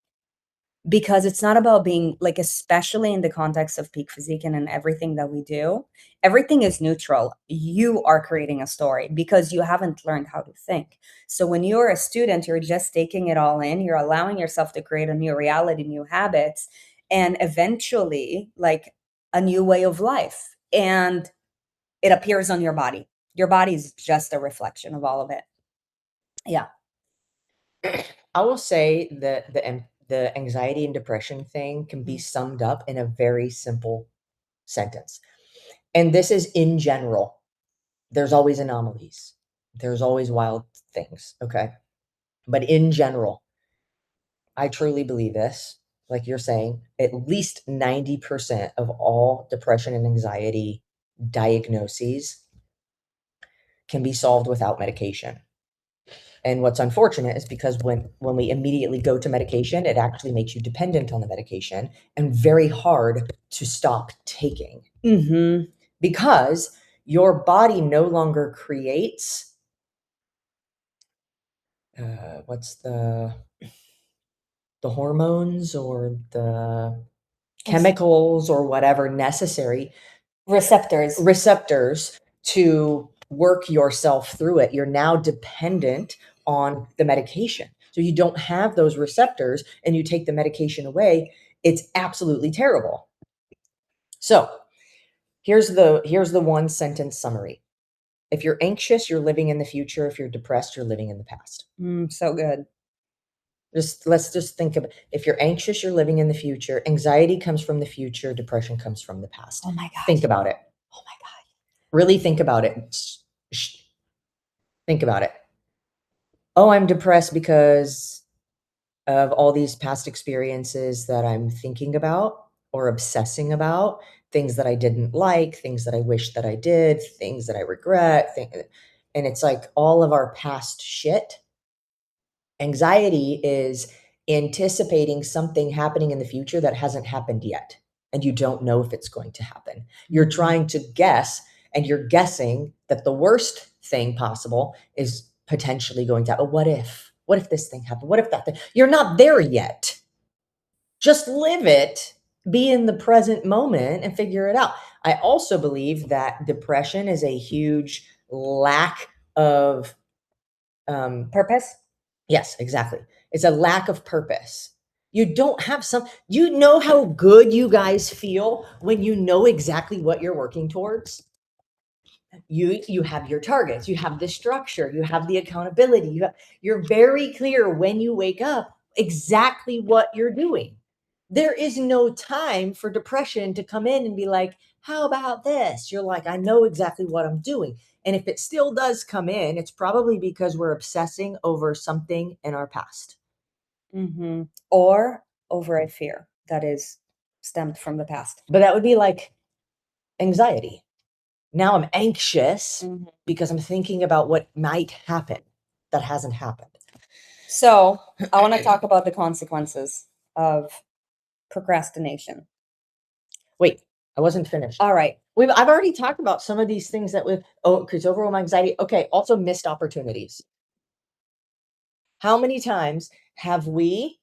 Because it's not about being like, especially in the context of peak physique and in everything that we do, everything is neutral. You are creating a story because you haven't learned how to think. So when you're a student, you're just taking it all in. You're allowing yourself to create a new reality, new habits, and eventually like a new way of life. And it appears on your body. Your body is just a reflection of all of it. Yeah. I will say that the anxiety and depression thing can be summed up in a very simple sentence. And this is in general. There's always anomalies. There's always wild things, okay? But in general, I truly believe this, like you're saying, at least 90% of all depression and anxiety diagnoses can be solved without medication. And what's unfortunate is because when we immediately go to medication, it actually makes you dependent on the medication and very hard to stop taking. Mm-hmm. Because your body no longer creates what's the hormones or the chemicals or whatever necessary receptors to work yourself through it. You're now dependent on the medication. So you don't have those receptors and you take the medication away. It's absolutely terrible. So here's the one sentence summary. If you're anxious, you're living in the future. If you're depressed, you're living in the past. So good. Let's just think of, if you're anxious, you're living in the future. Anxiety comes from the future. Depression comes from the past. Oh my God. Think about it. Oh my God. Really think about it. Think about it. Oh, I'm depressed because of all these past experiences that I'm thinking about or obsessing about, things that I didn't like, things that I wish that I did, things that I regret. And it's like all of our past shit. Anxiety is anticipating something happening in the future that hasn't happened yet. And you don't know if it's going to happen. You're trying to guess, and you're guessing that the worst thing possible is potentially going to happen. What if this thing happened? What if that thing? You're not there yet. Just live it, be in the present moment and figure it out. I also believe that depression is a huge lack of purpose. Yes, exactly. It's a lack of purpose. You don't have you know how good you guys feel when you know exactly what you're working towards? You have your targets, you have the structure, you have the accountability, you're very clear when you wake up exactly what you're doing. There is no time for depression to come in and be like, how about this? You're like, I know exactly what I'm doing. And if it still does come in, it's probably because we're obsessing over something in our past. Or over a fear that is stemmed from the past. But that would be like anxiety. Now I'm anxious because I'm thinking about what might happen that hasn't happened. So I want to talk about the consequences of procrastination. Wait, I wasn't finished. All right. I've already talked about some of these things that increase overwhelm, anxiety. Okay, also missed opportunities. How many times have we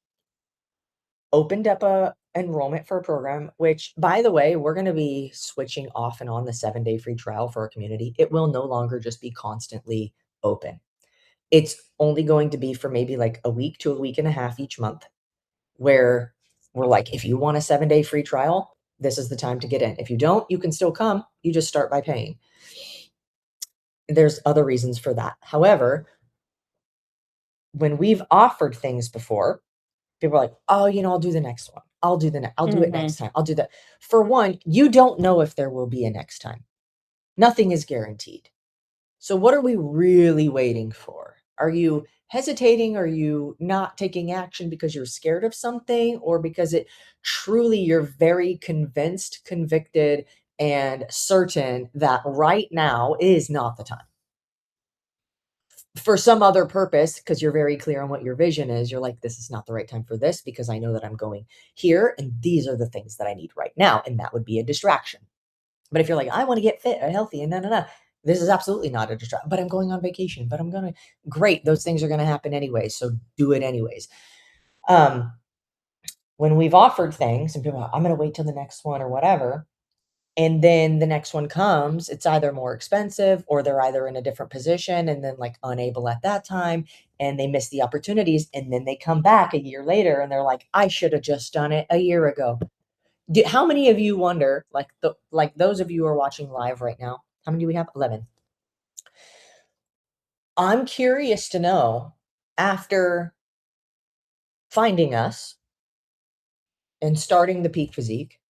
opened up a enrollment for a program, which, by the way, we're going to be switching off and on the 7-day free trial for our community. It will no longer just be constantly open. It's only going to be for maybe like a week to a week and a half each month, where we're like, if you want a 7-day free trial, this is the time to get in. If you don't, you can still come. You just start by paying. There's other reasons for that. However, when we've offered things before, people are like, oh, I'll do the next one. I'll do it next time. I'll do that. For one, you don't know if there will be a next time. Nothing is guaranteed. So what are we really waiting for? Are you hesitating? Are you not taking action because you're scared of something, or because you're very convinced, convicted, and certain that right now is not the time? For some other purpose, because you're very clear on what your vision is, you're like, this is not the right time for this because I know that I'm going here and these are the things that I need right now. And that would be a distraction. But if you're like, I want to get fit and healthy and no, this is absolutely not a distraction. But I'm going on vacation, but great. Those things are going to happen anyway. So do it anyways. When we've offered things and people are like, I'm going to wait till the next one or whatever, and then the next one comes, it's either more expensive or they're either in a different position and then like unable at that time and they miss the opportunities. And then they come back a year later and they're like, I should have just done it a year ago. How many of you wonder, like those of you who are watching live right now, how many do we have? 11. I'm curious to know, after finding us and starting the Peak Physique,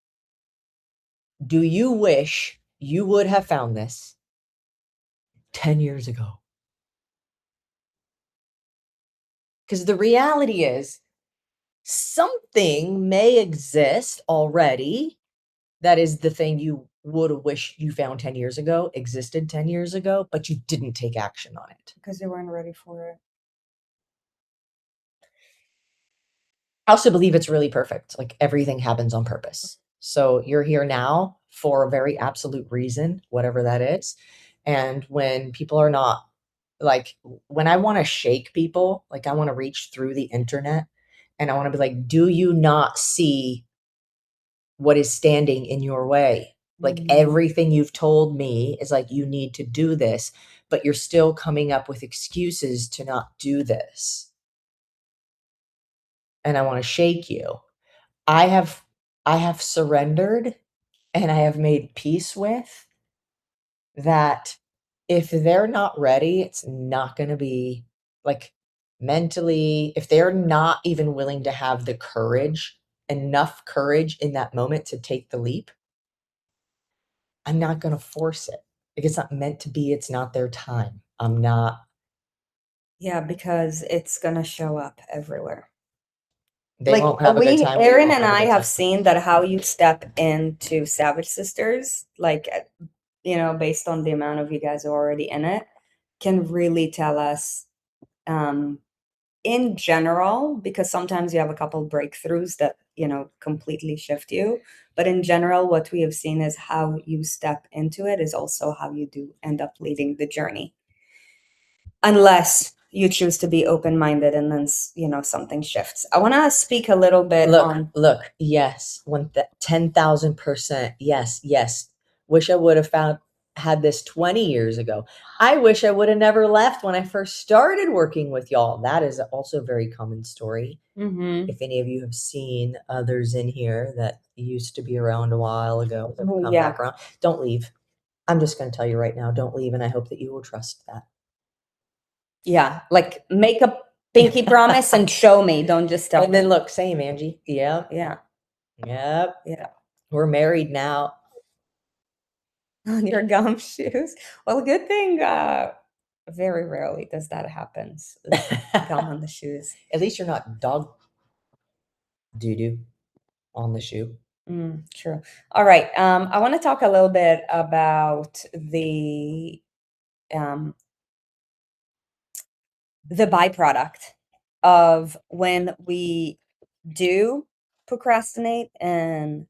do you wish you would have found this 10 years ago? Because the reality is, something may exist already that is the thing you would have wished you found 10 years ago, existed 10 years ago, but you didn't take action on it. Because you weren't ready for it. I also believe it's really perfect. Like, everything happens on purpose. So you're here now for a very absolute reason, whatever that is. And when people are not, like, when I want to shake people, like I want to reach through the internet and I want to be like, do you not see what is standing in your way? Like, everything you've told me is like, you need to do this, but you're still coming up with excuses to not do this. And I want to shake you. I have surrendered and I have made peace with that. If they're not ready, it's not going to be, like, mentally, if they're not even willing to have the courage, enough courage in that moment to take the leap, I'm not going to force it. Like, it's not meant to be. It's not their time. I'm not. Yeah, because it's going to show up everywhere. They won't have a good time. Erin and I have seen that how you step into Savage Sisters, like, based on the amount of you guys who are already in it, can really tell us, in general, because sometimes you have a couple breakthroughs that, completely shift you. But in general, what we have seen is how you step into it is also how you do end up leading the journey. Unless you choose to be open-minded and then, something shifts. I want to speak a little bit on... Look, yes, 10,000%. Yes. Wish I would have had this 20 years ago. I wish I would have never left when I first started working with y'all. That is also a very common story. If any of you have seen others in here that used to be around a while ago, that come back around, don't leave. I'm just going to tell you right now, don't leave, and I hope that you will trust that. Yeah, like, make a pinky promise and show me. Don't just tell me. And then look, same, Angie. Yeah. Yeah. Yep. Yeah. We're married now. on your gumshoes. Well, good thing very rarely does that happen. Gum on the shoes. At least you're not dog doo-doo on the shoe. True. All right. I want to talk a little bit about um, the byproduct of when we do procrastinate and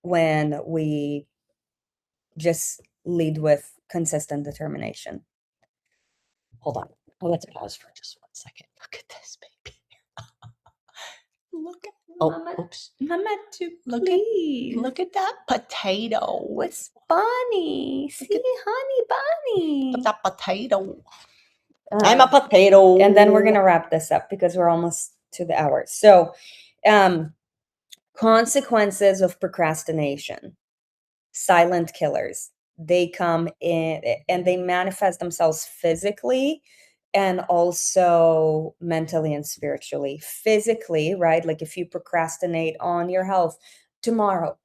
when we just lead with consistent determination. Hold on. Well, let's pause for just 1 second. Look at this baby. Look at Mama, oops. Mama, Look at that potato. What's bunny? See, honey bunny. Look at that potato. I'm a potato. And then we're going to wrap this up because we're almost to the hour. So, consequences of procrastination, silent killers. They come in and they manifest themselves physically and also mentally and spiritually. Physically, right? Like if you procrastinate on your health, tomorrow,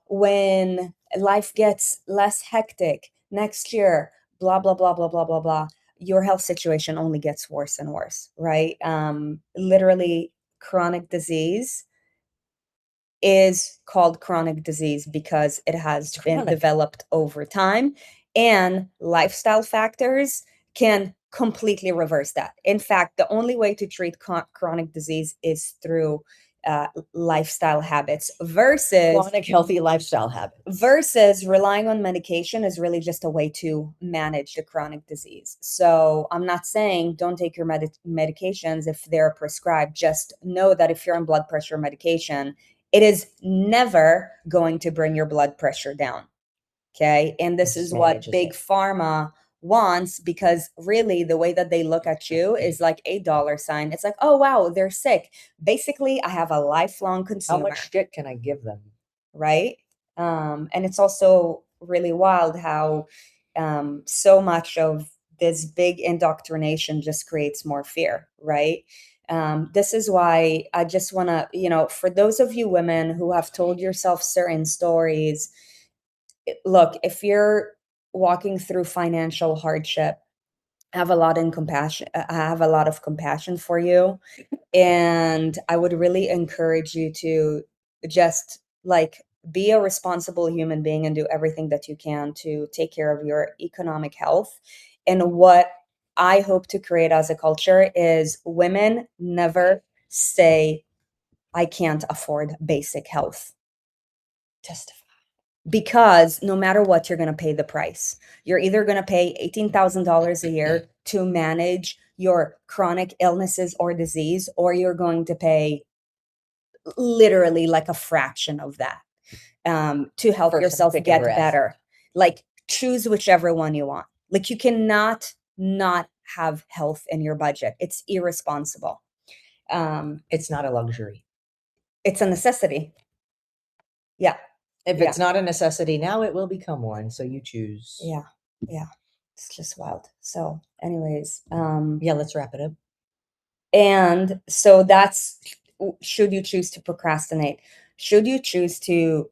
when life gets less hectic next year, blah, blah, blah, blah, blah, blah, blah, your health situation only gets worse and worse, right? Literally, chronic disease is called chronic disease because it has been developed over time, and lifestyle factors can completely reverse that. In fact, the only way to treat chronic disease is through lifestyle habits versus chronic healthy lifestyle habits versus relying on medication is really just a way to manage the chronic disease. So I'm not saying don't take your medications if they're prescribed. Just know that if you're on blood pressure medication, it is never going to bring your blood pressure down. Okay. And this is what big pharma wants, because really the way that they look at you is like a dollar sign. It's like, oh, wow, they're sick. Basically, I have a lifelong consumer. How much shit can I give them? Right. And it's also really wild how so much of this big indoctrination just creates more fear. Right. This is why I just want to, for those of you women who have told yourself certain stories, look, if you're walking through financial hardship, I have a lot of compassion for you. And I would really encourage you to just like be a responsible human being and do everything that you can to take care of your economic health. And what I hope to create as a culture is women never say, I can't afford basic health. Testify. Because no matter what, you're going to pay the price. You're either going to pay $18,000 a year to manage your chronic illnesses or disease, or you're going to pay literally like a fraction of that to help yourself get better. Like, choose whichever one you want. Like, you cannot not have health in your budget. It's irresponsible. It's not a luxury. It's a necessity. Yeah. If it's not a necessity now, it will become one. So you choose. Yeah. It's just wild. So anyways, let's wrap it up. And so that's, should you choose to procrastinate? Should you choose to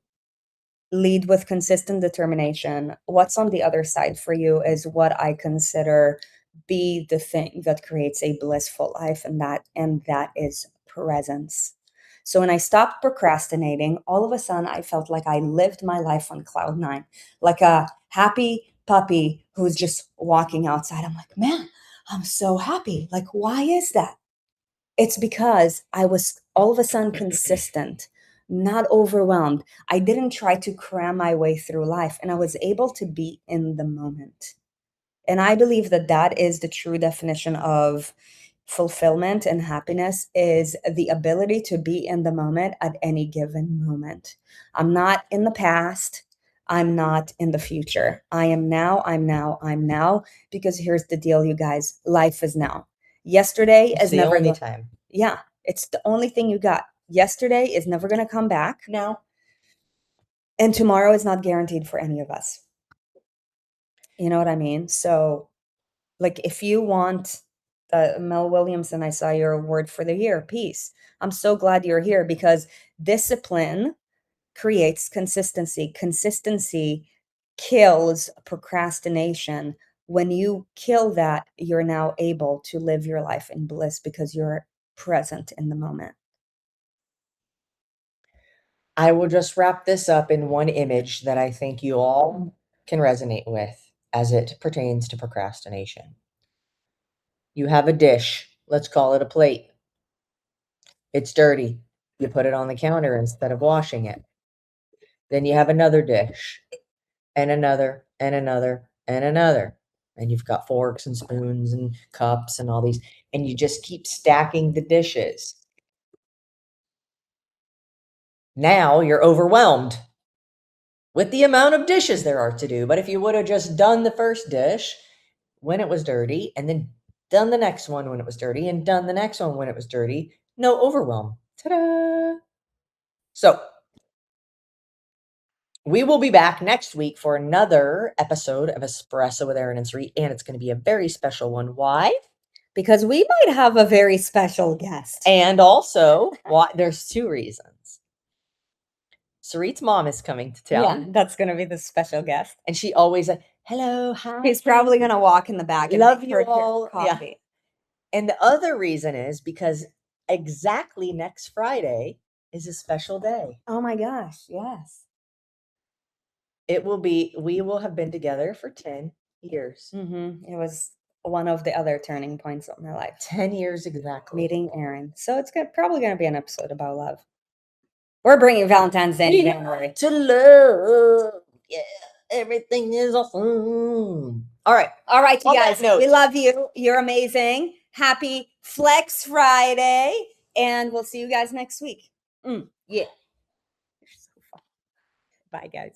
lead with consistent determination? What's on the other side for you is what I consider be the thing that creates a blissful life, and that is presence. So when I stopped procrastinating, all of a sudden I felt like I lived my life on cloud nine, like a happy puppy who's just walking outside. I'm like, man, I'm so happy. Like, why is that? It's because I was all of a sudden consistent, not overwhelmed. I didn't try to cram my way through life, and I was able to be in the moment. And I believe that that is the true definition of fulfillment and happiness, is the ability to be in the moment at any given moment. I'm not in the past. I'm not in the future. I am now, I'm now, because here's the deal, you guys. Life is now. Yesterday is never the only time. Yeah, it's the only thing you got. Yesterday is never going to come back. No. And tomorrow is not guaranteed for any of us. You know what I mean? So, like, if you want Mel Williamson, I saw your award for the year, peace. I'm so glad you're here, because discipline creates consistency. Consistency kills procrastination. When you kill that, you're now able to live your life in bliss because you're present in the moment. I will just wrap this up in one image that I think you all can resonate with as it pertains to procrastination. You have a dish, let's call it a plate. It's dirty. You put it on the counter instead of washing it. Then you have another dish, and another, and another, and another. And you've got forks and spoons and cups and all these, and you just keep stacking the dishes. Now you're overwhelmed with the amount of dishes there are to do. But if you would have just done the first dish when it was dirty, and then done the next one when it was dirty, and done the next one when it was dirty, no overwhelm. Ta-da! So we will be back next week for another episode of Espresso with Erin and Sarit, and it's going to be a very special one. Why? Because we might have a very special guest. And also, why? There's two reasons. Sarit's mom is coming to town. Yeah, that's going to be the special guest. And she always, hello, hi. He's probably going to walk in the back and love make you her all. coffee. Yeah. And the other reason is because exactly next Friday is a special day. Oh my gosh, yes. We will have been together for 10 years. Mm-hmm. It was one of the other turning points of my life. 10 years exactly. Meeting Erin. So it's probably going to be an episode about love. We're bringing Valentine's Day in January. To love. Yeah. Everything is awesome. All right. All right, you On guys. that note, We love you. You're amazing. Happy Flex Friday. And we'll see you guys next week. Yeah. You're so fun. Bye, guys.